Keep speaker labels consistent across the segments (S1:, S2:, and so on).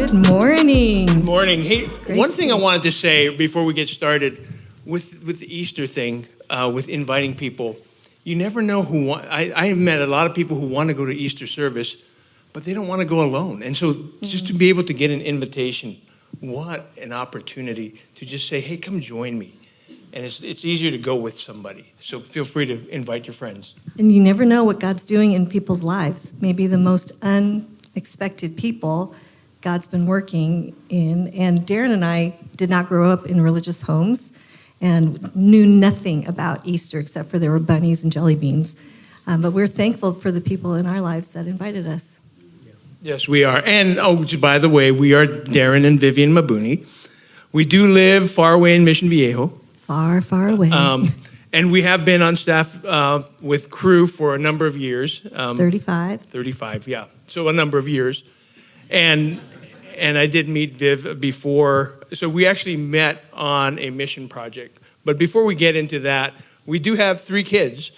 S1: Good morning.
S2: Good morning. Hey,
S1: Gracie.
S2: One thing I wanted to say before we get started with the Easter thing, with inviting people, you never know who I have met a lot of people who want to go to Easter service, but they don't want to go alone. And so just to be able to get an invitation, what an opportunity to just say, hey, come join me. And it's easier to go with somebody. So feel free to invite your friends.
S1: And you never know what God's doing in people's lives. Maybe the most unexpected people God's been working in. And Darrin and I did not grow up in religious homes and knew nothing about Easter except for there were bunnies and jelly beans. But we're thankful for the people in our lives that invited us.
S2: Yes, we are. And, by the way, we are Darrin and Vivian Mabuni. We do live far away in Mission Viejo.
S1: Far, far away.
S2: And we have been on staff with Crew for a number of years.
S1: 35.
S2: 35, yeah. So a number of years. And I did meet Viv before. So we actually met on a mission project. But before we get into that, we do have 3 kids.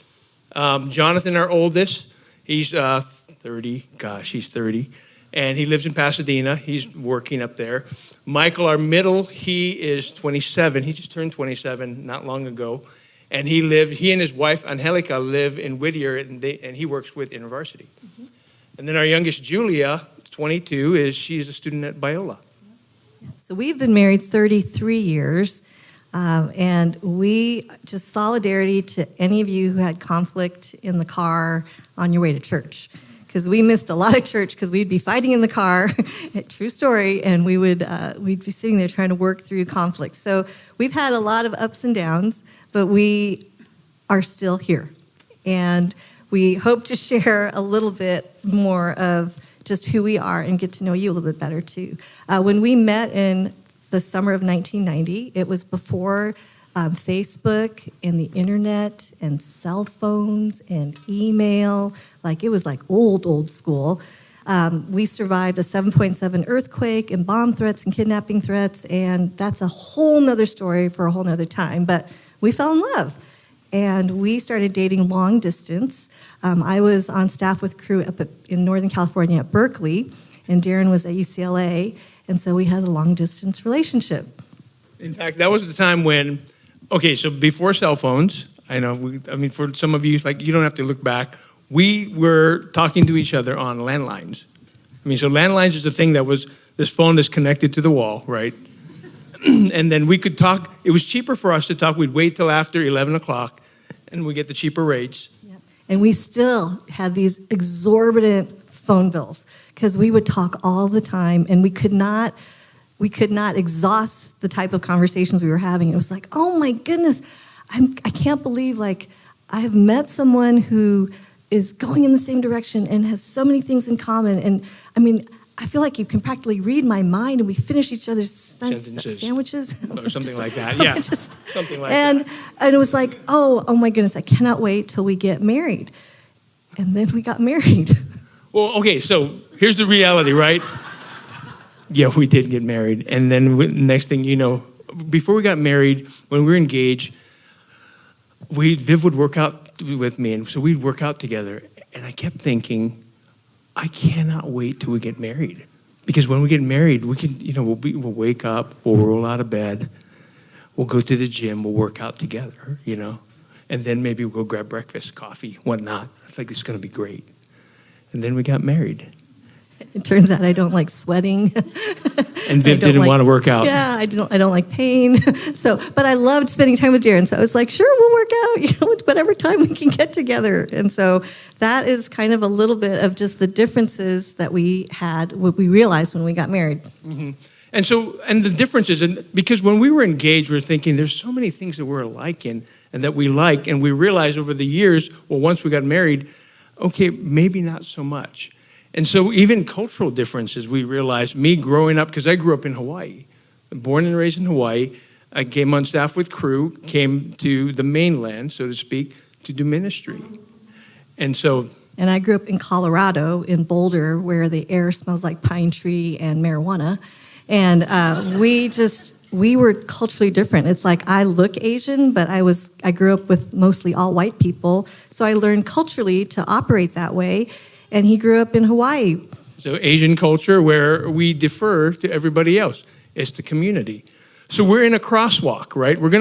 S2: Jonathan, our oldest, he's 30. Gosh, he's 30. And he lives in Pasadena. He's working up there. Michael, our middle, he is 27. He just turned 27 not long ago. And he and his wife, Angelica, live in Whittier, and he works with InterVarsity. Mm-hmm. And then our youngest, Julia, 22, she's a student at Biola.
S1: So we've been married 33 years. And we, just solidarity to any of you who had conflict in the car on your way to church. Because we missed a lot of church because we'd be fighting in the car, true story, and we'd be sitting there trying to work through conflict. So we've had a lot of ups and downs, but we are still here. And we hope to share a little bit more of just who we are and get to know you a little bit better too. When we met in the summer of 1990, it was before Facebook and the internet and cell phones and email. It was like old school. We survived a 7.7 earthquake and bomb threats and kidnapping threats, and that's a whole nother story for a whole nother time. But we fell in love, and we started dating long distance. I was on staff with Crew up in Northern California at Berkeley, and Darrin was at UCLA, and so we had a long distance relationship.
S2: In fact, that was the time when, so before cell phones, for some of you, you don't have to look back. We were talking to each other on landlines. So landlines is the thing that was this phone that's connected to the wall, right? And then we could talk. It was cheaper for us to talk. We'd wait till after 11 o'clock, and we get the cheaper rates.
S1: Yep. And we still had these exorbitant phone bills because we would talk all the time, and we could not exhaust the type of conversations we were having. It was like, oh my goodness, I can't believe I have met someone who is going in the same direction and has so many things in common. And I feel like you can practically read my mind, and we finish each other's sandwiches.
S2: Or something like that, yeah. Something like
S1: that. And it was like, oh my goodness, I cannot wait till we get married. And then we got married.
S2: Well, okay, so here's the reality, right? Yeah, we did get married. And then next thing you know, before we got married, when we were engaged, Viv would work out with me, and so we'd work out together. And I kept thinking, I cannot wait till we get married. Because when we get married, we can, we'll wake up, we'll roll out of bed, we'll go to the gym, we'll work out together, And then maybe we'll go grab breakfast, coffee, whatnot. It's going to be great. And then we got married.
S1: It turns out I don't like sweating.
S2: And Viv didn't want to work out.
S1: Yeah, I don't like pain. But I loved spending time with Darrin. So I was like, sure, we'll work out, whatever time we can get together. And so that is kind of a little bit of just the differences that we had, what we realized when we got married.
S2: Mm-hmm. And the differences, because when we were engaged, we were thinking there's so many things that we're alike in and that we like. And we realized over the years, once we got married, okay, maybe not so much. And so even cultural differences, we realized, me growing up, because I grew up in Hawaii, born and raised in Hawaii. I came on staff with Crew, came to the mainland, so to speak, to do ministry. And
S1: I grew up in Colorado, in Boulder, where the air smells like pine tree and marijuana. And we were culturally different. It's like I look Asian, but I grew up with mostly all white people. So I learned culturally to operate that way. And he grew up in Hawaii.
S2: So Asian culture where we defer to everybody else. It's the community. So we're in a crosswalk, right? We're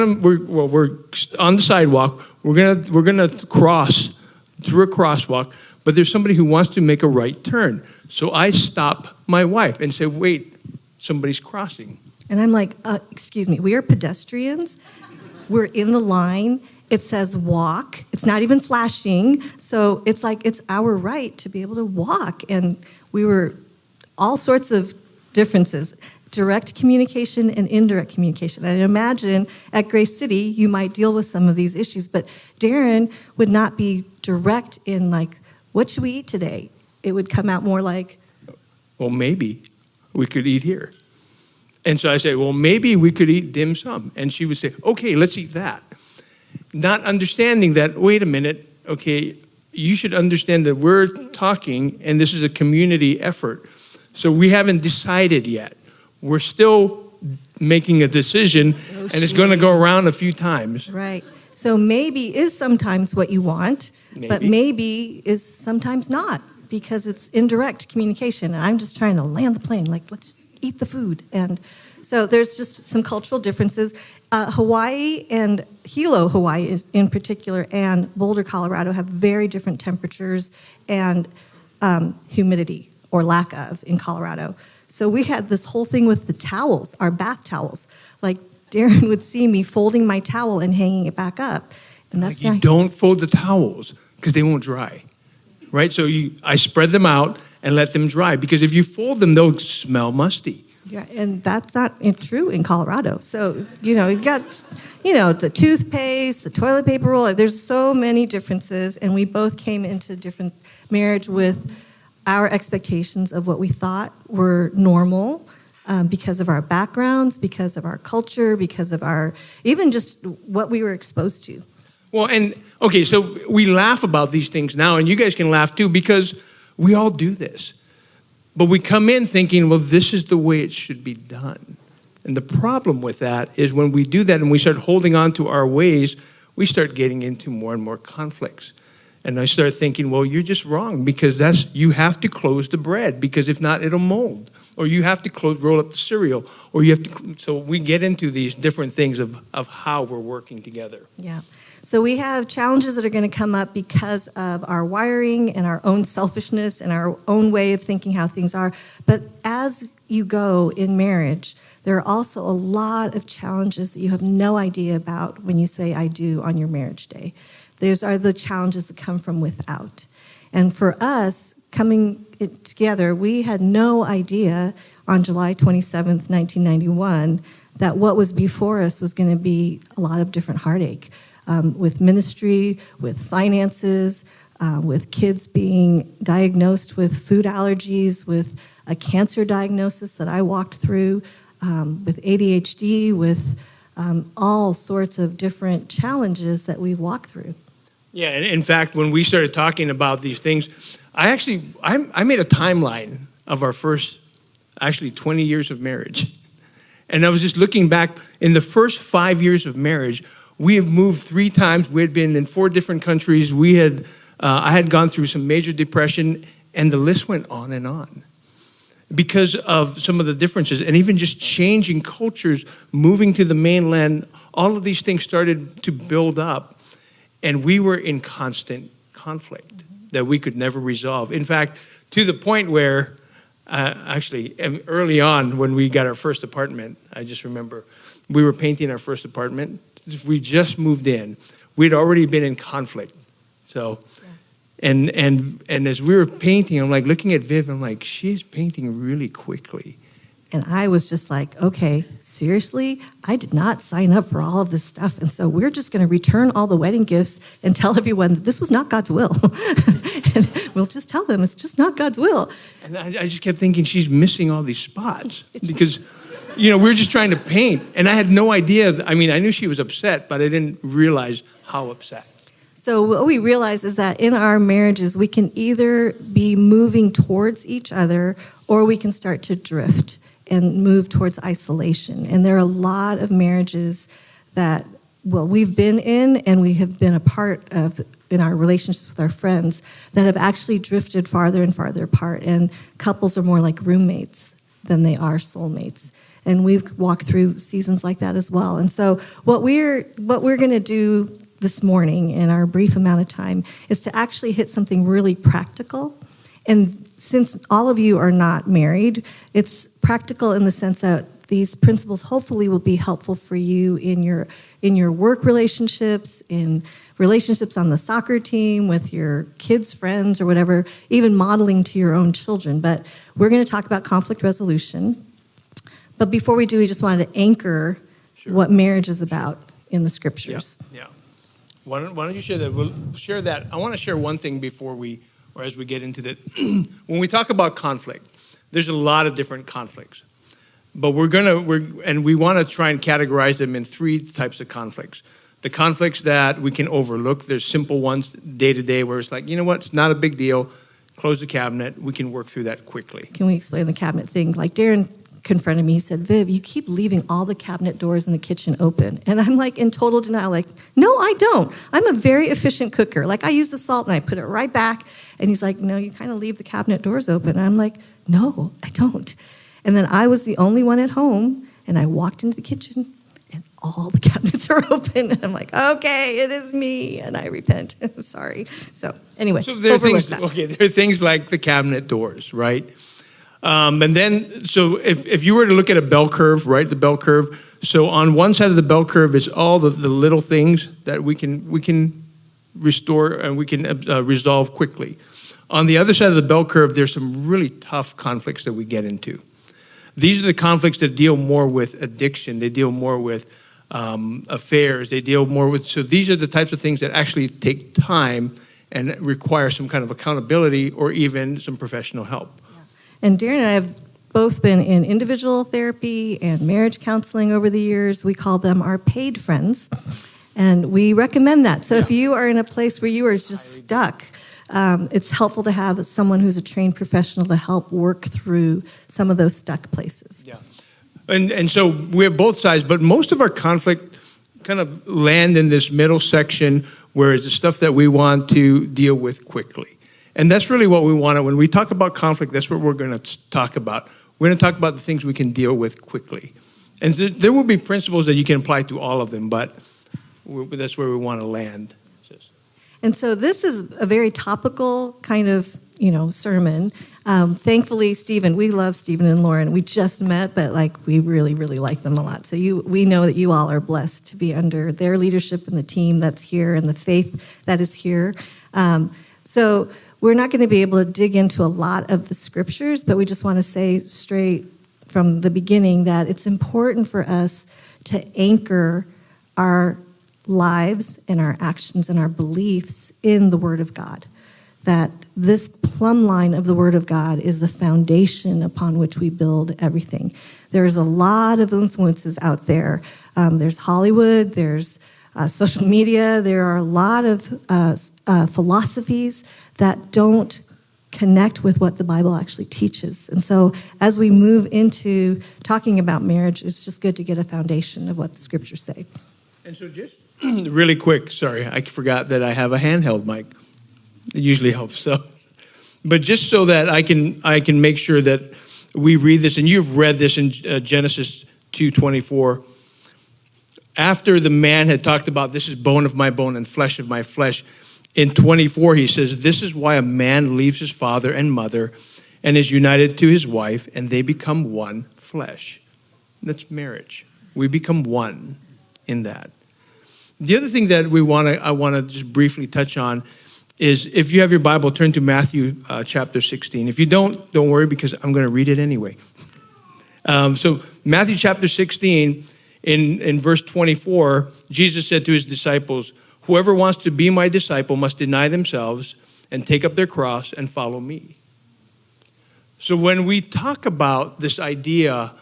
S2: on the sidewalk. We're gonna cross through a crosswalk, but there's somebody who wants to make a right turn. So I stop my wife and say, wait, somebody's crossing.
S1: And I'm like, excuse me, we are pedestrians. We're in the line. It says walk. It's not even flashing. So it's like it's our right to be able to walk. And we were all sorts of differences, direct communication and indirect communication. And I imagine at Grace City, you might deal with some of these issues, but Darrin would not be direct in like, what should we eat today? It would come out more like,
S2: well, maybe we could eat here. And so I say, well, maybe we could eat dim sum. And she would say, okay, let's eat that. Not understanding that, wait a minute, okay, you should understand that we're talking and this is a community effort. So we haven't decided yet. We're still making a decision and it's going to go around a few times.
S1: Right. So maybe is sometimes what you want, but maybe is sometimes not because it's indirect communication. And I'm just trying to land the plane, like, let's eat the food. And so there's just some cultural differences. Hawaii and Hilo, Hawaii in particular, and Boulder, Colorado have very different temperatures and humidity, or lack of, in Colorado. So we had this whole thing with the towels, our bath towels. Like Darrin would see me folding my towel and hanging it back up. And that's
S2: like you don't fold the towels because they won't dry, right? So I spread them out and let them dry because if you fold them, they'll smell musty.
S1: Yeah, and that's not true in Colorado. So, you've got, the toothpaste, the toilet paper roll. There's so many differences, and we both came into different marriage with our expectations of what we thought were normal because of our backgrounds, because of our culture, because of our, even just what we were exposed to.
S2: Well, and, okay, so we laugh about these things now, and you guys can laugh too because we all do this. But we come in thinking, well, this is the way it should be done. And the problem with that is when we do that and we start holding on to our ways, we start getting into more and more conflicts. And I start thinking, well, you're just wrong because you have to close the bread because if not, it'll mold. Or you have to roll up the cereal. Or you have to, so we get into these different things of how we're working together.
S1: Yeah. So we have challenges that are going to come up because of our wiring and our own selfishness and our own way of thinking how things are. But as you go in marriage, there are also a lot of challenges that you have no idea about when you say I do on your marriage day. Those are the challenges that come from without. And for us, coming together, we had no idea on July 27th, 1991, that what was before us was going to be a lot of different heartache. With ministry, with finances, with kids being diagnosed with food allergies, with a cancer diagnosis that I walked through, with ADHD, with all sorts of different challenges that we've walked through.
S2: Yeah, and in fact, when we started talking about these things, I made a timeline of our first, 20 years of marriage. And I was just looking back, in the first 5 years of marriage, we have moved 3 times. We had been in 4 different countries. I had gone through some major depression, and the list went on and on because of some of the differences, and even just changing cultures, moving to the mainland. All of these things started to build up, and we were in constant conflict that we could never resolve. In fact, to the point where, early on when we got our first apartment, I just remember we were painting our first apartment. We just moved in. We'd already been in conflict. So, and as we were painting, I'm like looking at Viv, I'm like, she's painting really quickly.
S1: And I was just like, okay, seriously? I did not sign up for all of this stuff. And so we're just going to return all the wedding gifts and tell everyone that this was not God's will. And we'll just tell them it's just not God's will.
S2: And I just kept thinking she's missing all these spots because we were just trying to paint, and I had no idea. I mean, I knew she was upset, but I didn't realize how upset.
S1: So what we realize is that in our marriages, we can either be moving towards each other or we can start to drift and move towards isolation. And there are a lot of marriages that we've been in and we have been a part of in our relationships with our friends that have actually drifted farther and farther apart. And couples are more like roommates than they are soulmates. And we've walked through seasons like that as well. And so what we're going to do this morning in our brief amount of time is to actually hit something really practical. And since all of you are not married, it's practical in the sense that these principles hopefully will be helpful for you in your work relationships, in relationships on the soccer team, with your kids' friends or whatever, even modeling to your own children. But we're going to talk about conflict resolution. But before we do, we just wanted to anchor what marriage is about in the scriptures.
S2: Yeah. Why don't you share that? We'll share that. I want to share one thing as we get into that. When we talk about conflict, there's a lot of different conflicts. But we want to try and categorize them in three types of conflicts. The conflicts that we can overlook, there's simple ones day to day where it's like, you know what, it's not a big deal. Close the cabinet. We can work through that quickly.
S1: Can we explain the cabinet thing? Like Darrin confronted me, he said, Viv, you keep leaving all the cabinet doors in the kitchen open. And I'm like in total denial, like, no, I don't. I'm a very efficient cooker. Like I use the salt and I put it right back. And he's like, no, you kind of leave the cabinet doors open. And I'm like, no, I don't. And then I was the only one at home, and I walked into the kitchen, and all the cabinets are open. And I'm like, okay, it is me, and I repent. Sorry. So anyway,
S2: so there are things like the cabinet doors, right? And then, so if you were to look at a bell curve, right, the bell curve, so on one side of the bell curve is all the little things that we can restore and we can resolve quickly. On the other side of the bell curve, there's some really tough conflicts that we get into. These are the conflicts that deal more with addiction. They deal more with affairs. They deal more with, so these are the types of things that actually take time and require some kind of accountability or even some professional help.
S1: Yeah. And Darrin and I have both been in individual therapy and marriage counseling over the years. We call them our paid friends, and we recommend that. So if you are in a place where you are just stuck, it's helpful to have someone who's a trained professional to help work through some of those stuck places.
S2: Yeah, and so we have both sides, but most of our conflict kind of land in this middle section where it's the stuff that we want to deal with quickly. And that's really what we want. When we talk about conflict, that's what we're going to talk about. We're going to talk about the things we can deal with quickly. And there will be principles that you can apply to all of them, but that's where we want to land.
S1: And so this is a very topical kind of, sermon. Thankfully, Stephen, we love Stephen and Lauren. We just met, but we really, really like them a lot. So we know that you all are blessed to be under their leadership and the team that's here and the faith that is here. So we're not going to be able to dig into a lot of the scriptures, but we just want to say straight from the beginning that it's important for us to anchor our lives and our actions and our beliefs in the Word of God. That this plumb line of the Word of God is the foundation upon which we build everything. There's a lot of influences out there. There's Hollywood, there's social media, there are a lot of philosophies that don't connect with what the Bible actually teaches. And so as we move into talking about marriage, it's just good to get a foundation of what the scriptures say.
S2: And so just really quick, sorry, I forgot that I have a handheld mic. It usually helps. So, but just so that I can make sure that we read this, and you've read this in Genesis 2:24. After the man had talked about this is bone of my bone and flesh of my flesh, in 24 he says, this is why a man leaves his father and mother and is united to his wife, and they become one flesh. That's marriage. We become one in that. The other thing that I want to just briefly touch on is, if you have your Bible, turn to Matthew chapter 16. If you don't worry, because I'm going to read it anyway. So Matthew chapter 16, in verse 24, Jesus said to his disciples, whoever wants to be my disciple must deny themselves and take up their cross and follow me. So when we talk about this idea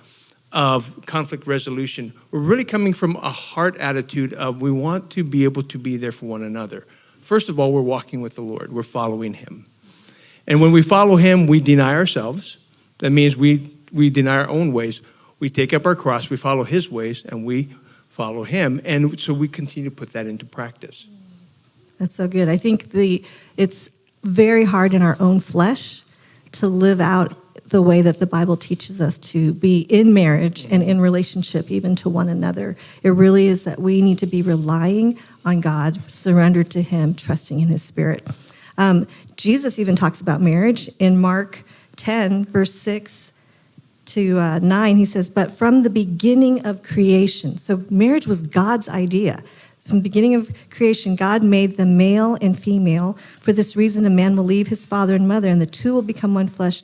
S2: of conflict resolution, we're really coming from a heart attitude of we want to be able to be there for one another. First of all, we're walking with the Lord. We're following him. And when we follow him, we deny ourselves. That means we deny our own ways. We take up our cross, we follow his ways, and we follow him. And so we continue to put that into practice.
S1: That's so good. I think it's very hard in our own flesh to live out the way that the Bible teaches us to be in marriage and in relationship even to one another. It really is that we need to be relying on God, surrendered to him, trusting in his Spirit. Jesus even talks about marriage in Mark 10, verse 6 to 9. He says, but from the beginning of creation, so marriage was God's idea. So from the beginning of creation, God made them male and female. For this reason, a man will leave his father and mother, and the two will become one flesh.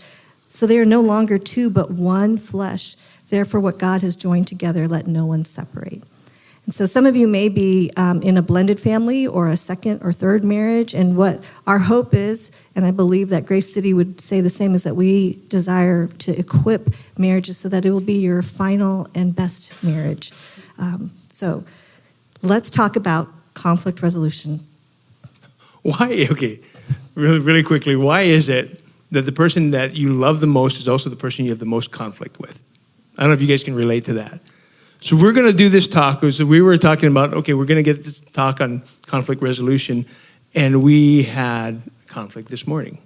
S1: So they are no longer two, but one flesh. Therefore, what God has joined together, let no one separate. And so some of you may be in a blended family or a second or third marriage. And what our hope is, and I believe that Grace City would say the same, is that we desire to equip marriages so that it will be your final and best marriage. So let's talk about conflict resolution.
S2: Why? Okay, really quickly, why is it that the person that you love the most is also the person you have the most conflict with? I don't know if you guys can relate to that. So we're going to do this talk. So we were talking about, okay, we're going to get this talk on conflict resolution, and we had conflict this morning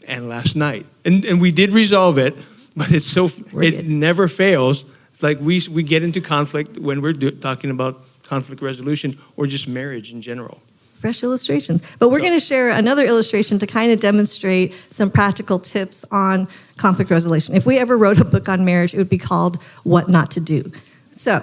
S2: and last night. And we did resolve it, but it never fails. It's like we get into conflict when we're talking about conflict resolution or just marriage in general.
S1: Fresh illustrations. But we're going to share another illustration to kind of demonstrate some practical tips on conflict resolution. If we ever wrote a book on marriage, it would be called What Not to Do. So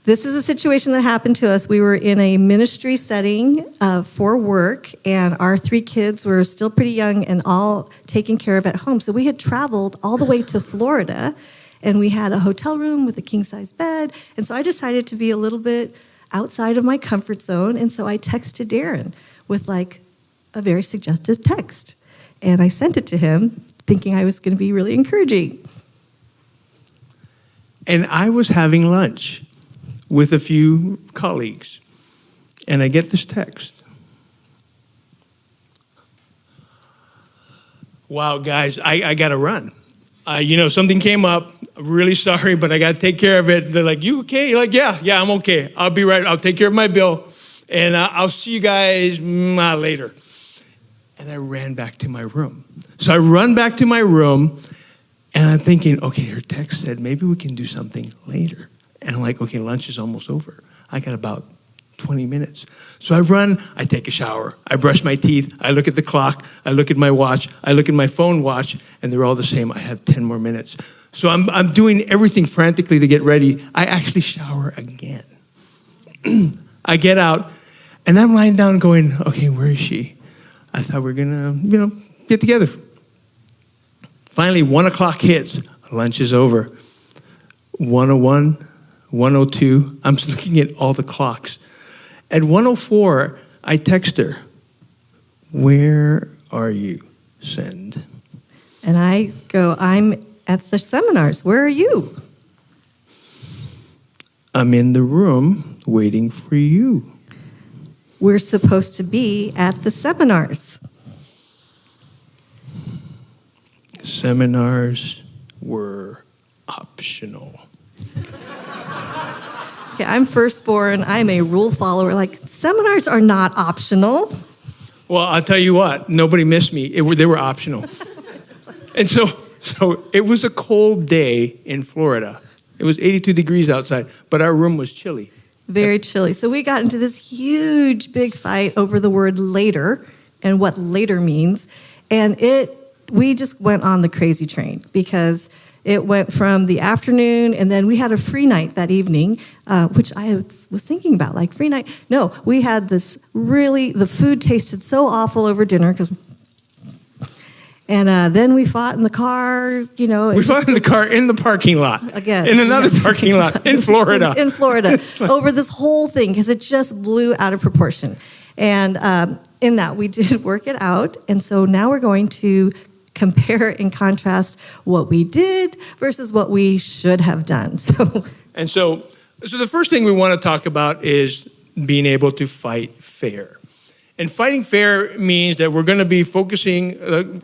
S1: this is a situation that happened to us. We were in a ministry setting for work, and our 3 kids were still pretty young and all taken care of at home. So we had traveled all the way to Florida, and we had a hotel room with a king-size bed. And so I decided to be a little bit outside of my comfort zone, and so I texted Darrin with like a very suggestive text. And I sent it to him thinking I was going to be really encouraging.
S2: And I was having lunch with a few colleagues, and I get this text. Wow, guys, I got to run. Something came up. I'm really sorry, but I got to take care of it. They're like, you okay? You're like, yeah, I'm okay. I'll be right. I'll take care of my bill, and I'll see you guys later. And I ran back to my room. So I run back to my room, and I'm thinking, okay, her text said maybe we can do something later. And I'm like, okay, lunch is almost over. I got about 20 minutes. So I run, I take a shower, I brush my teeth, I look at the clock, I look at my watch, I look at my phone watch, and they're all the same. I have 10 more minutes. So I'm doing everything frantically to get ready. I actually shower again. I get out, and I'm lying down going, okay, where is she? I thought we were gonna, get together. Finally, 1 o'clock hits, lunch is over. 1:01, 1:02, I'm just looking at all the clocks. At 1:04, I text her, where are you? Send.
S1: And I go, I'm at the seminars. Where are you?
S2: I'm in the room waiting for you.
S1: We're supposed to be at the seminars.
S2: Seminars were optional.
S1: Okay, I'm firstborn. I'm a rule follower. Like, seminars are not optional.
S2: Well, I'll tell you what, nobody missed me. They were optional. And so it was a cold day in Florida. It was 82 degrees outside, but our room was chilly.
S1: Very chilly. So we got into this huge, big fight over the word later and what later means. And we just went on the crazy train because it went from the afternoon, and then we had a free night that evening, which I was thinking about, like free night. No, we had the food tasted so awful over dinner and then we fought in the car,
S2: We fought in the car in the parking lot.
S1: Again.
S2: In another parking lot in Florida.
S1: In Florida, over this whole thing, because it just blew out of proportion. And in that, we did work it out. And so now we're going to compare and contrast what we did versus what we should have done. So the first thing we want to talk about is being able to fight fair. And fighting fair means that we're going to be focusing,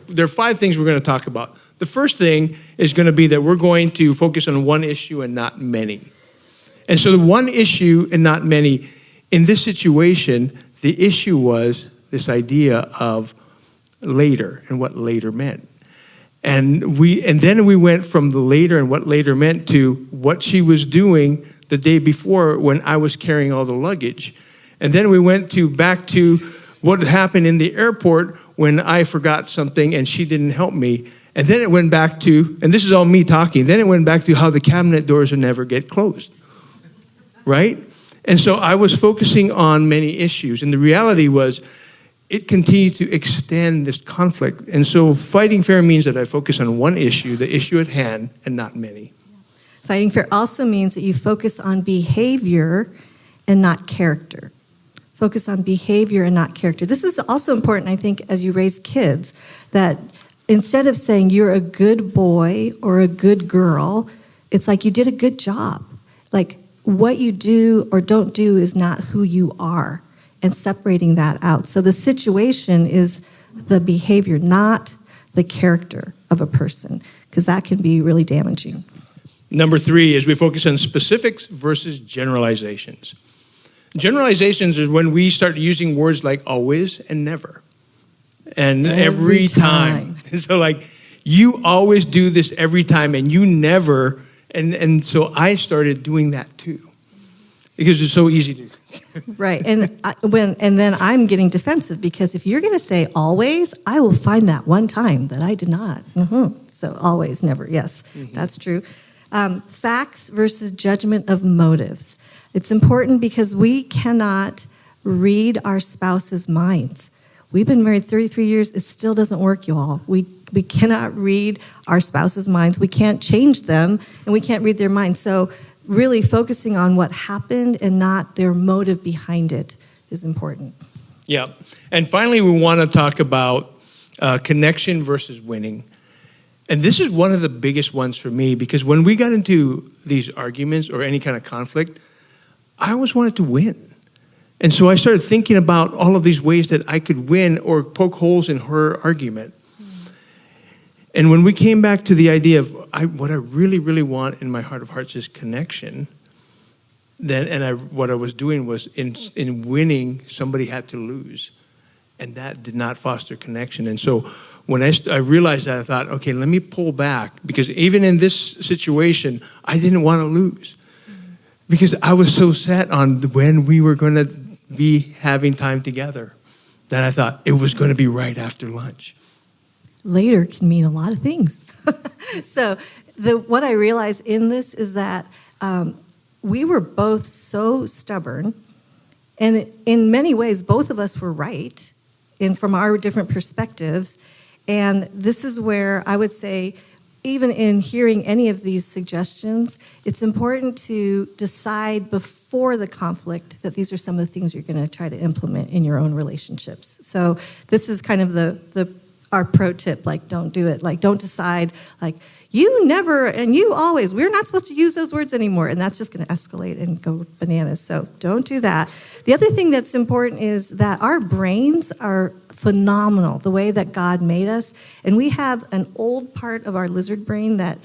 S1: there are 5 things we're going to talk about. The first thing is going to be that we're going to focus on one issue and not many.
S2: And so the one issue, and not many, in this situation, the issue was this idea of later and what later meant. And then we went from the later and what later meant to what she was doing the day before when I was carrying all the luggage. And then we went back to what happened in the airport when I forgot something and she didn't help me. And then it went back to, and this is all me talking, then it went back to how the cabinet doors would never get closed, right? And so I was focusing on many issues, and the reality was it continued to extend this conflict. And so fighting fair means that I focus on one issue, the issue at hand, and not many.
S1: Fighting fair also means that you focus on behavior and not character. Focus on behavior and not character. This is also important, I think, as you raise kids, that instead of saying you're a good boy or a good girl, it's like you did a good job. Like what you do or don't do is not who you are, and separating that out. So the situation is the behavior, not the character of a person, because that can be really damaging.
S2: Number 3 is we focus on specifics versus generalizations. Generalizations is when we start using words like always and never. And every time. So like, you always do this every time and you never, and so I started doing that too. Because it's so easy to do.
S1: Right, and then I'm getting defensive because if you're going to say always, I will find that one time that I did not. So always, never, yes, that's true. Facts versus judgment of motives. It's important because we cannot read our spouse's minds. We've been married 33 years. It still doesn't work, you all. We cannot read our spouse's minds. We can't change them, and we can't read their minds. So really focusing on what happened and not their motive behind it is important.
S2: Yeah. And finally, we want to talk about connection versus winning. And this is one of the biggest ones for me, because when we got into these arguments or any kind of conflict, I always wanted to win. And so I started thinking about all of these ways that I could win or poke holes in her argument. And when we came back to the idea of what I really, really want in my heart of hearts is connection, what I was doing was in winning, somebody had to lose. And that did not foster connection. And so when I realized that, I thought, okay, let me pull back. Because even in this situation, I didn't want to lose. Because I was so set on when we were going to be having time together that I thought it was going to be right after lunch.
S1: Later can mean a lot of things. So what I realized in this is that we were both so stubborn, and in many ways, both of us were right, from our different perspectives. And this is where I would say, even in hearing any of these suggestions, it's important to decide before the conflict that these are some of the things you're going to try to implement in your own relationships. So this is kind of our pro tip, like don't do it. Like don't decide like you never and you always, we're not supposed to use those words anymore. And that's just going to escalate and go bananas. So don't do that. The other thing that's important is that our brains are phenomenal, the way that God made us. And we have an old part of our lizard brain that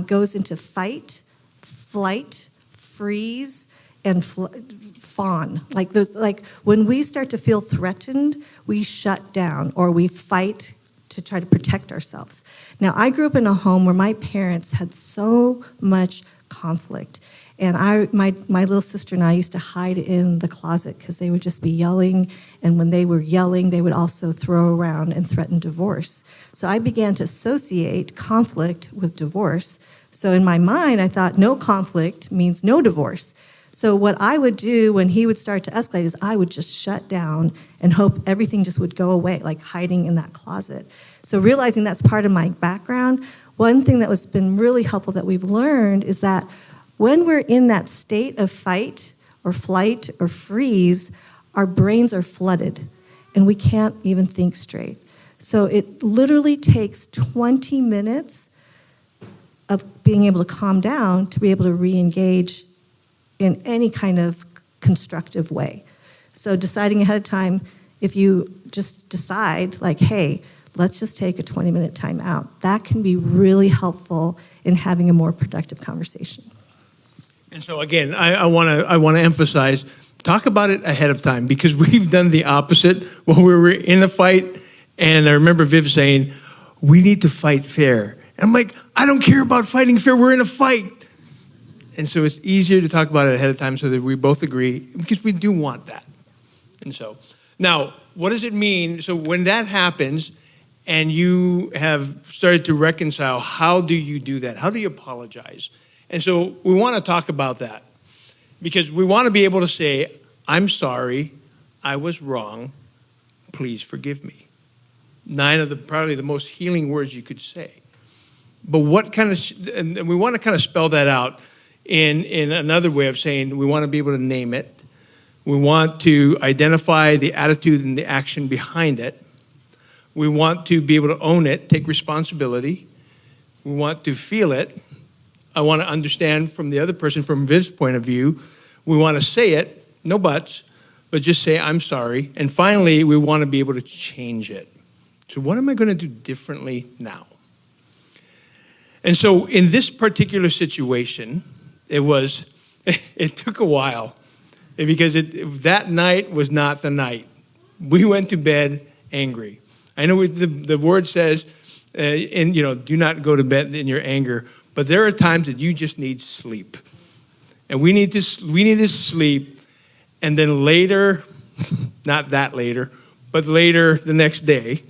S1: goes into fight, flight, freeze, and fawn. Like when we start to feel threatened, we shut down or we fight to try to protect ourselves. Now, I grew up in a home where my parents had so much conflict. And my little sister and I used to hide in the closet because they would just be yelling. And when they were yelling, they would also throw around and threaten divorce. So I began to associate conflict with divorce. So in my mind, I thought no conflict means no divorce. So what I would do when he would start to escalate is I would just shut down and hope everything just would go away, like hiding in that closet. So realizing that's part of my background, one thing that has been really helpful that we've learned is that when we're in that state of fight or flight or freeze, our brains are flooded and we can't even think straight. So it literally takes 20 minutes of being able to calm down to be able to re-engage in any kind of constructive way. So deciding ahead of time, if you just decide like, hey, let's just take a 20-minute time out, that can be really helpful in having a more productive conversation.
S2: And so again, I want to emphasize, talk about it ahead of time, because we've done the opposite when we were in a fight. And I remember Viv saying, we need to fight fair. And I'm like, I don't care about fighting fair. We're in a fight. And so it's easier to talk about it ahead of time so that we both agree, because we do want that. And so now, what does it mean? So when that happens and you have started to reconcile, how do you do that? How do you apologize? And so we want to talk about that, because we want to be able to say, I'm sorry, I was wrong, please forgive me. 9 of probably the most healing words you could say. But what kind of, and we want to kind of spell that out in another way of saying, we want to be able to name it. We want to identify the attitude and the action behind it. We want to be able to own it, take responsibility. We want to feel it. I want to understand from the other person, from Viv's point of view. We want to say it, no buts, but just say, I'm sorry. And finally, we want to be able to change it. So what am I going to do differently now? And so in this particular situation, it took a while, because that night was not the night. We went to bed angry. I know the word says, do not go to bed in your anger, but there are times that you just need sleep. And we needed to sleep, and then later, not that later, but later the next day,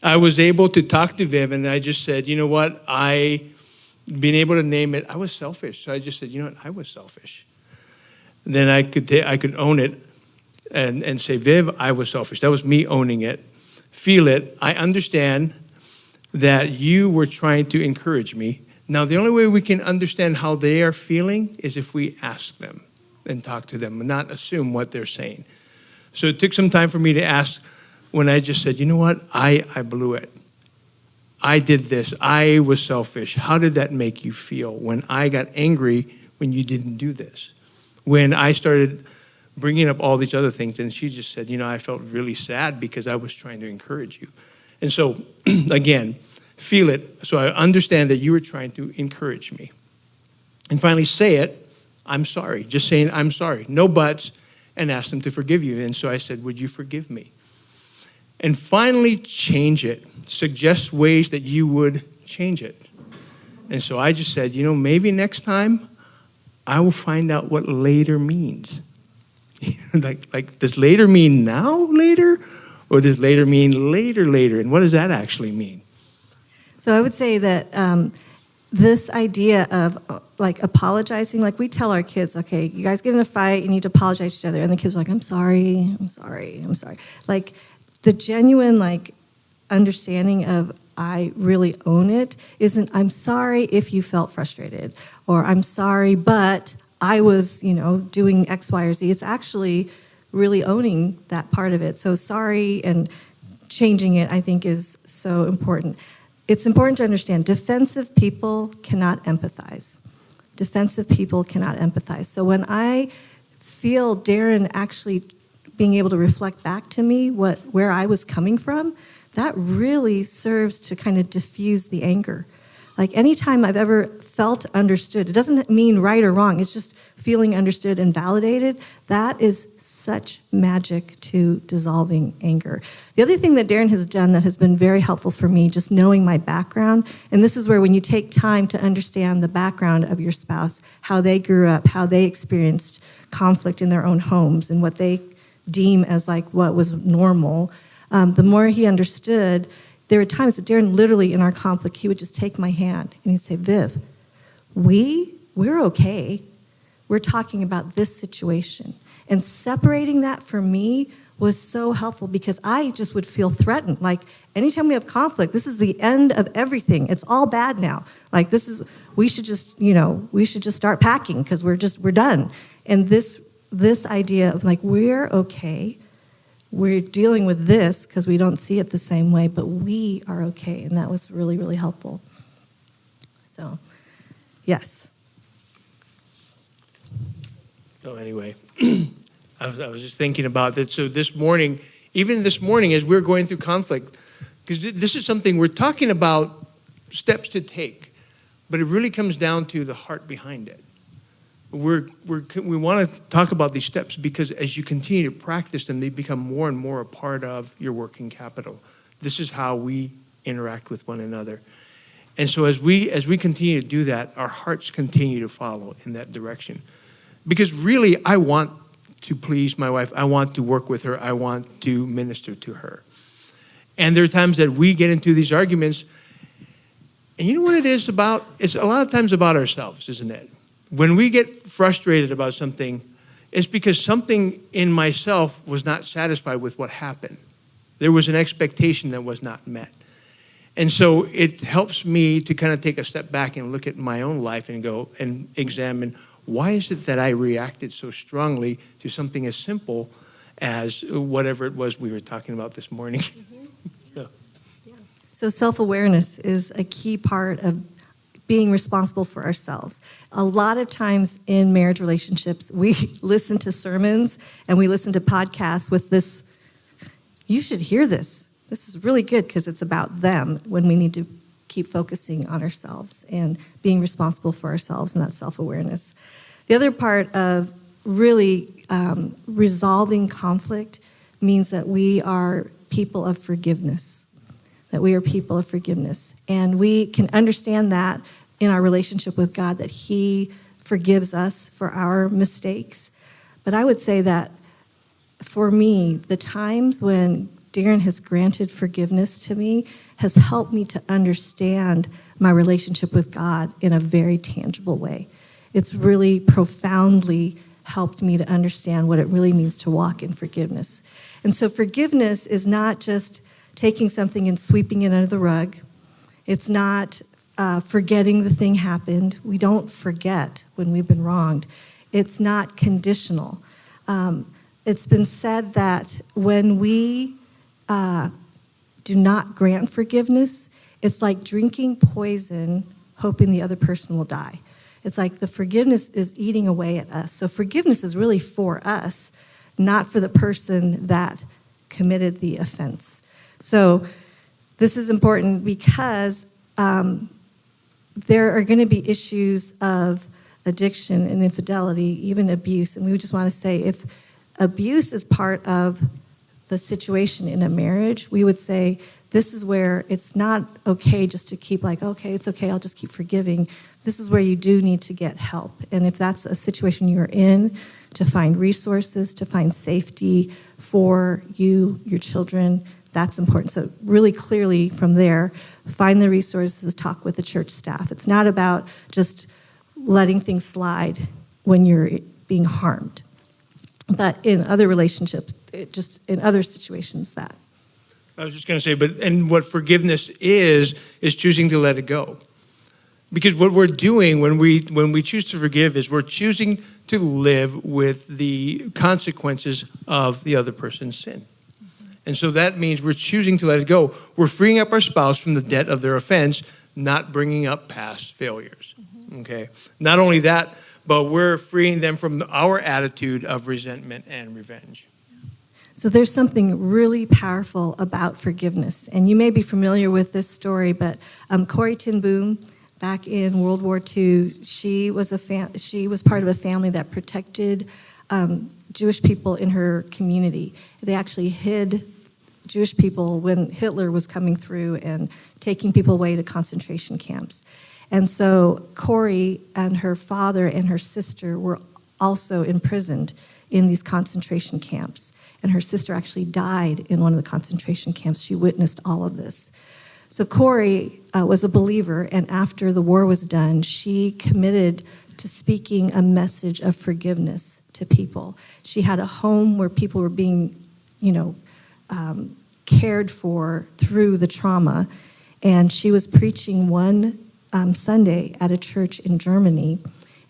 S2: I was able to talk to Viv, and I just said, you know what, being able to name it, I was selfish. So I just said, you know what, I was selfish. And then I could own it and say, Viv, I was selfish. That was me owning it. Feel it. I understand that you were trying to encourage me. Now, the only way we can understand how they are feeling is if we ask them and talk to them and not assume what they're saying. So it took some time for me to ask, when I just said, you know what, I blew it. I did this. I was selfish. How did that make you feel when I got angry when you didn't do this? When I started bringing up all these other things, and she just said, I felt really sad because I was trying to encourage you. And so, again, feel it. So I understand that you were trying to encourage me. And finally, say it. I'm sorry. Just saying, I'm sorry. No buts, and ask them to forgive you. And so I said, would you forgive me? And finally, change it. Suggest ways that you would change it. And so I just said, maybe next time I will find out what later means. like, does later mean now later? Or does later mean later? And what does that actually mean?
S1: So I would say that this idea of apologizing, we tell our kids, okay, you guys get in a fight, you need to apologize to each other. And the kids are like, I'm sorry. The genuine understanding of I really own it isn't I'm sorry if you felt frustrated, or I'm sorry but I was doing X, Y, or Z. It's actually really owning that part of it. So sorry and changing it, I think, is so important. It's important to understand defensive people cannot empathize. Defensive people cannot empathize. So when I feel Darrin actually being able to reflect back to me where I was coming from, that really serves to kind of diffuse the anger. Anytime I've ever felt understood, it doesn't mean right or wrong, it's just feeling understood and validated. That is such magic to dissolving anger. The other thing that Darrin has done that has been very helpful for me, just knowing my background, and this is where when you take time to understand the background of your spouse, how they grew up, how they experienced conflict in their own homes, and what they deem as what was normal, the more he understood. There were times that Darrin literally in our conflict, he would just take my hand and he'd say, Viv, we're okay. We're talking about this situation. And separating that for me was so helpful, because I just would feel threatened. Anytime we have conflict, this is the end of everything. It's all bad now. We should just start packing because we're done. And this idea of we're okay. We're dealing with this because we don't see it the same way, but we are okay. And that was really, really helpful. So, yes.
S2: So anyway, I was just thinking about that. So even this morning, as we're going through conflict, because this is something we're talking about steps to take, but it really comes down to the heart behind it. we want to talk about these steps because as you continue to practice them, they become more and more a part of your working capital. This is how we interact with one another. And so as we continue to do that, our hearts continue to follow in that direction. Because really, I want to please my wife. I want to work with her. I want to minister to her. And there are times that we get into these arguments, and you know what it is about? It's a lot of times about ourselves, isn't it? When we get frustrated about something, it's because something in myself was not satisfied with what happened. There was an expectation that was not met. And so it helps me to kind of take a step back and look at my own life and go and examine, why is it that I reacted so strongly to something as simple as whatever it was we were talking about this morning?
S1: So self-awareness is a key part of being responsible for ourselves. A lot of times in marriage relationships, we listen to sermons and we listen to podcasts with this, you should hear this. This is really good because it's about them, when we need to keep focusing on ourselves and being responsible for ourselves and that self-awareness. The other part of really resolving conflict means that we are people of forgiveness. That we are people of forgiveness. And we can understand that in our relationship with God, that He forgives us for our mistakes. But I would say that for me, the times when Darrin has granted forgiveness to me has helped me to understand my relationship with God in a very tangible way. It's really profoundly helped me to understand what it really means to walk in forgiveness. And so forgiveness is not just taking something and sweeping it under the rug. It's not forgetting the thing happened. We don't forget when we've been wronged. It's not conditional. It's been said that when we do not grant forgiveness, it's like drinking poison, hoping the other person will die. It's like the forgiveness is eating away at us. So forgiveness is really for us, not for the person that committed the offense. So this is important because there are going to be issues of addiction and infidelity, even abuse. And we just want to say, if abuse is part of the situation in a marriage, we would say this is where it's not okay just to keep like, okay, it's okay, I'll just keep forgiving. This is where you do need to get help. And if that's a situation you're in, to find resources, to find safety for you, your children, that's important. So really clearly from there, find the resources, talk with the church staff. It's not about just letting things slide when you're being harmed. But in other relationships, just in other situations that.
S2: I was just going to say, and what forgiveness is choosing to let it go. Because what we're doing when we choose to forgive is we're choosing to live with the consequences of the other person's sin. And so that means we're choosing to let it go. We're freeing up our spouse from the debt of their offense, not bringing up past failures. Okay? Not only that, but we're freeing them from our attitude of resentment and revenge.
S1: So there's something really powerful about forgiveness. And you may be familiar with this story, but Corrie ten Boom, back in World War II, she was part of a family that protected Jewish people in her community. They actually hid Jewish people when Hitler was coming through and taking people away to concentration camps. And so Corrie and her father and her sister were also imprisoned in these concentration camps. And her sister actually died in one of the concentration camps. She witnessed all of this. So Corrie was a believer, and after the war was done, she committed to speaking a message of forgiveness to people. She had a home where people were being, cared for through the trauma, and she was preaching one Sunday at a church in Germany.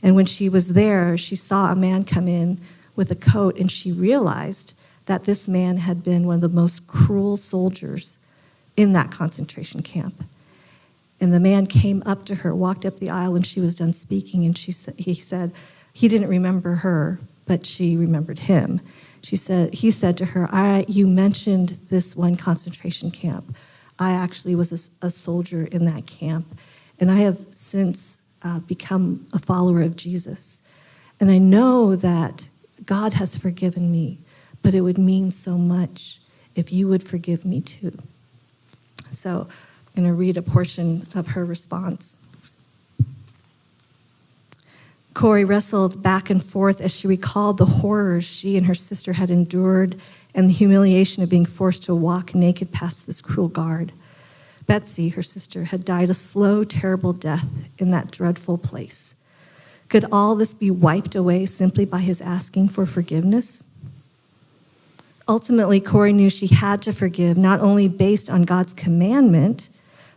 S1: And when she was there, she saw a man come in with a coat, and she realized that this man had been one of the most cruel soldiers in that concentration camp. And the man came up to her, walked up the aisle when she was done speaking, and he said he didn't remember her, but she remembered him. He said to her, you mentioned this one concentration camp. I actually was a soldier in that camp, and I have since become a follower of Jesus. And I know that God has forgiven me, but it would mean so much if you would forgive me too. So I'm going to read a portion of her response. Corey wrestled back and forth as she recalled the horrors she and her sister had endured and the humiliation of being forced to walk naked past this cruel guard. Betsy, her sister, had died a slow, terrible death in that dreadful place. Could all this be wiped away simply by his asking for forgiveness? Ultimately, Corey knew she had to forgive, not only based on God's commandment,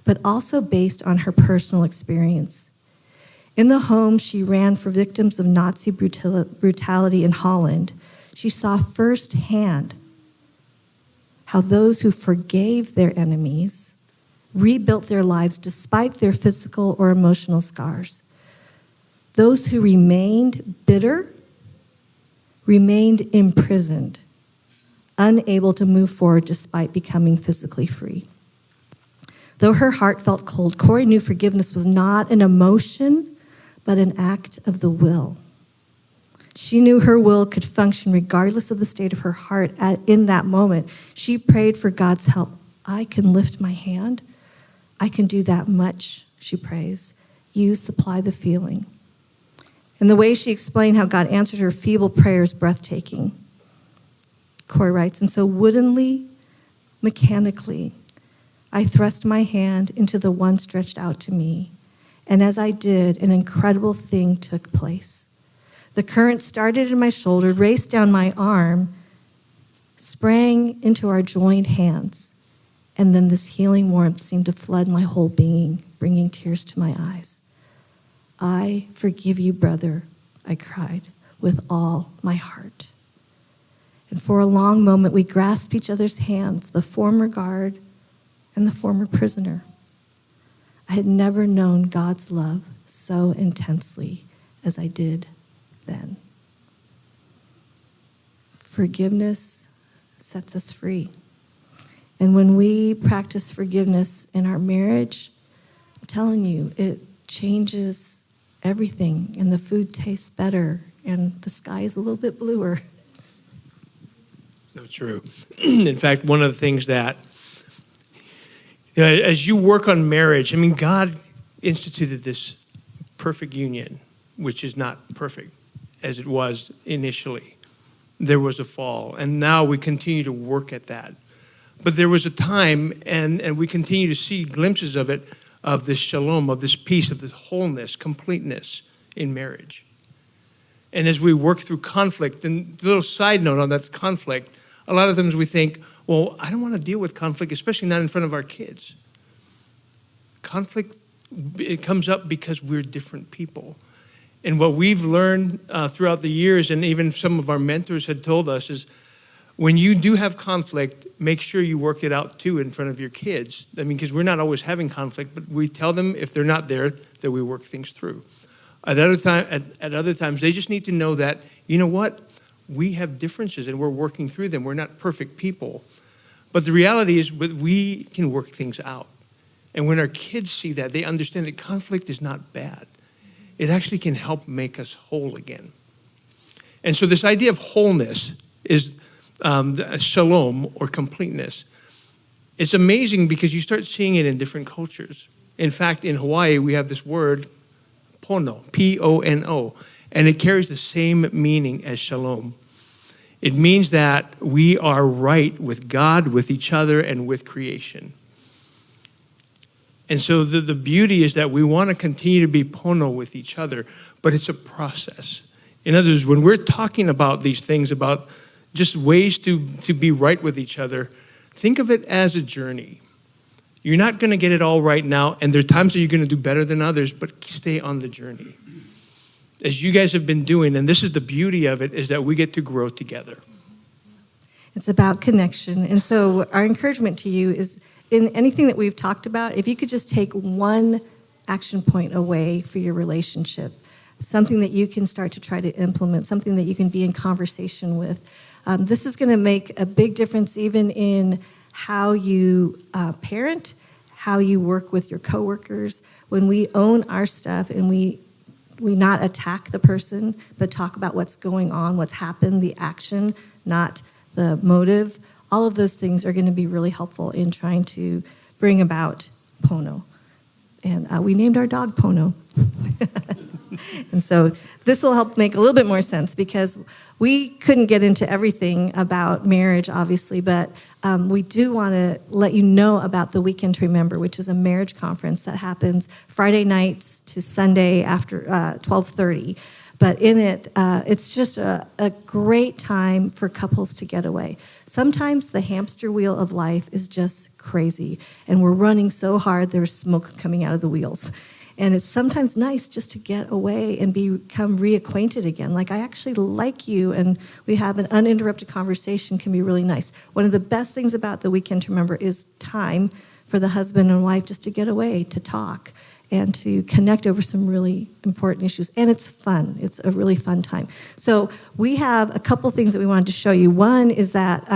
S1: but also based on her personal experience. In the home she ran for victims of Nazi brutality in Holland, she saw firsthand how those who forgave their enemies rebuilt their lives despite their physical or emotional scars. Those who remained bitter remained imprisoned, unable to move forward despite becoming physically free. Though her heart felt cold, Corey knew forgiveness was not an emotion, but an act of the will. She knew her will could function regardless of the state of her heart in that moment. She prayed for God's help. I can lift my hand. I can do that much, she prays. You supply the feeling. And the way she explained how God answered her feeble prayer is breathtaking. Corey writes, and so woodenly, mechanically, I thrust my hand into the one stretched out to me. And as I did, an incredible thing took place. The current started in my shoulder, raced down my arm, sprang into our joined hands, and then this healing warmth seemed to flood my whole being, bringing tears to my eyes. I forgive you, brother, I cried with all my heart. And for a long moment, we grasped each other's hands, the former guard and the former prisoner. I had never known God's love so intensely as I did then. Forgiveness sets us free. And when we practice forgiveness in our marriage, I'm telling you, it changes everything, and the food tastes better, and the sky is a little bit bluer.
S2: So true. In fact, one of the things that, as you work on marriage, I mean, God instituted this perfect union, which is not perfect as it was initially. There was a fall, and now we continue to work at that. But there was a time, and we continue to see glimpses of it, of this shalom, of this peace, of this wholeness, completeness in marriage. And as we work through conflict, and a little side note on that conflict, a lot of times we think, well, I don't want to deal with conflict, especially not in front of our kids. Conflict, it comes up because we're different people. And what we've learned throughout the years, and even some of our mentors had told us, is when you do have conflict, make sure you work it out too in front of your kids. I mean, because we're not always having conflict, but we tell them if they're not there, that we work things through. At other times, they just need to know that, you know what? We have differences and we're working through them. We're not perfect people. But the reality is we can work things out. And when our kids see that, they understand that conflict is not bad. It actually can help make us whole again. And so this idea of wholeness is shalom, or completeness. It's amazing because you start seeing it in different cultures. In fact, in Hawaii, we have this word, pono, P-O-N-O, and it carries the same meaning as shalom. It means that we are right with God, with each other, and with creation. And so the beauty is that we want to continue to be pono with each other, but it's a process. In other words, when we're talking about these things, about just ways to be right with each other, think of it as a journey. You're not going to get it all right now, and there are times that you're going to do better than others, but stay on the journey. As you guys have been doing, and this is the beauty of it, is that we get to grow together.
S1: It's about connection. And so our encouragement to you is, in anything that we've talked about, if you could just take one action point away for your relationship, something that you can start to try to implement, something that you can be in conversation with. This is going to make a big difference even in how you parent, how you work with your coworkers. When we own our stuff and we we not attack the person, but talk about what's going on, what's happened, the action, not the motive. All of those things are going to be really helpful in trying to bring about Pono. And we named our dog Pono. And so this will help make a little bit more sense, because we couldn't get into everything about marriage, obviously, but we do want to let you know about the Weekend to Remember, which is a marriage conference that happens Friday nights to Sunday after 12:30. But in it, it's just a great time for couples to get away. Sometimes the hamster wheel of life is just crazy, and we're running so hard there's smoke coming out of the wheels. And it's sometimes nice just to get away and become reacquainted again. Like, I actually like you, and we have an uninterrupted conversation can be really nice. One of the best things about the Weekend to Remember is time for the husband and wife just to get away, to talk, and to connect over some really important issues. And it's fun. It's a really fun time. So we have a couple things that we wanted to show you. One is that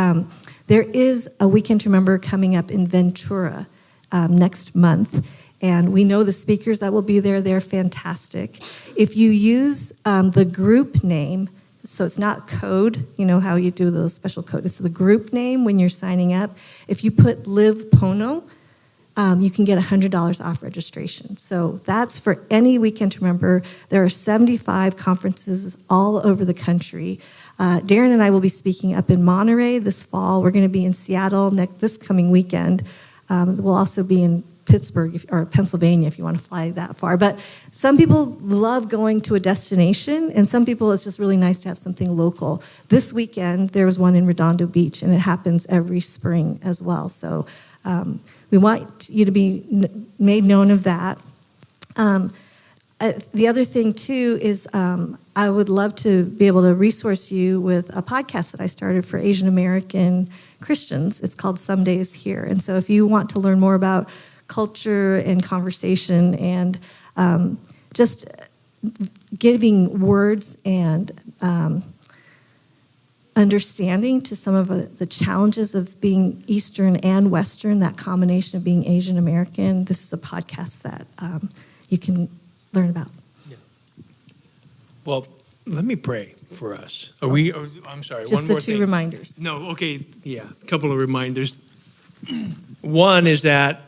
S1: there is a Weekend to Remember coming up in Ventura next month. And we know the speakers that will be there. They're fantastic. If you use the group name, so it's not code, you know how you do the special code. It's the group name when you're signing up. If you put Live Pono, you can get $100 off registration. So that's for any Weekend to Remember. There are 75 conferences all over the country. Darrin and I will be speaking up in Monterey this fall. We're going to be in Seattle this coming weekend. We'll also be in Pittsburgh or Pennsylvania if you want to fly that far. But some people love going to a destination, and some people it's just really nice to have something local. This weekend, there was one in Redondo Beach, and it happens every spring as well. So we want you to be made known of that. The other thing, too, is I would love to be able to resource you with a podcast that I started for Asian American Christians. It's called Some Days Here. And so if you want to learn more about culture and conversation and just giving words and understanding to some of the challenges of being Eastern and Western, that combination of being Asian American, this is a podcast that you can learn about.
S2: Yeah. Well, let me pray for us. I'm sorry,
S1: Just
S2: one more
S1: the two
S2: thing.
S1: reminders.
S2: No, okay, yeah, a couple of reminders. One is that,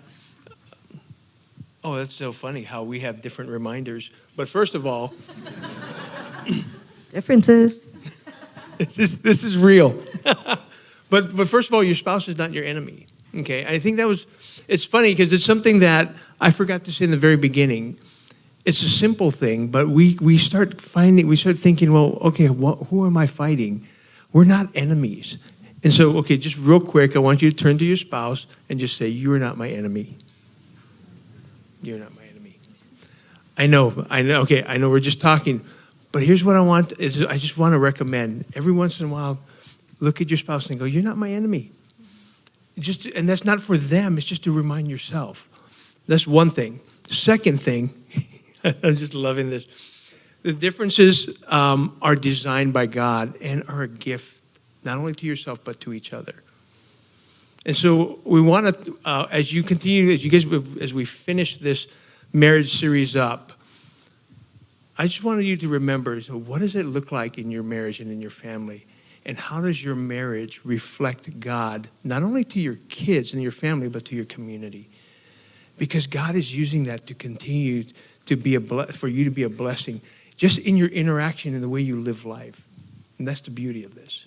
S2: that's so funny how we have different reminders. But first of all,
S1: Differences.
S2: this is real. But first of all, your spouse is not your enemy. Okay, I think it's funny because it's something that I forgot to say in the very beginning. It's a simple thing, but we start thinking, well, okay, who am I fighting? We're not enemies. And so, okay, just real quick, I want you to turn to your spouse and just say, you are not my enemy. You're not my enemy. I know, okay, I know we're just talking, but here's what I just want to recommend. Every once in a while, look at your spouse and go, you're not my enemy. And that's not for them, it's just to remind yourself. That's one thing. Second thing, I'm just loving this. The differences are designed by God and are a gift, not only to yourself, but to each other. And so we want to, as we finish this marriage series up, I just wanted you to remember, so what does it look like in your marriage and in your family? And how does your marriage reflect God, not only to your kids and your family, but to your community? Because God is using that to continue to be for you to be a blessing, just in your interaction and the way you live life. And that's the beauty of this.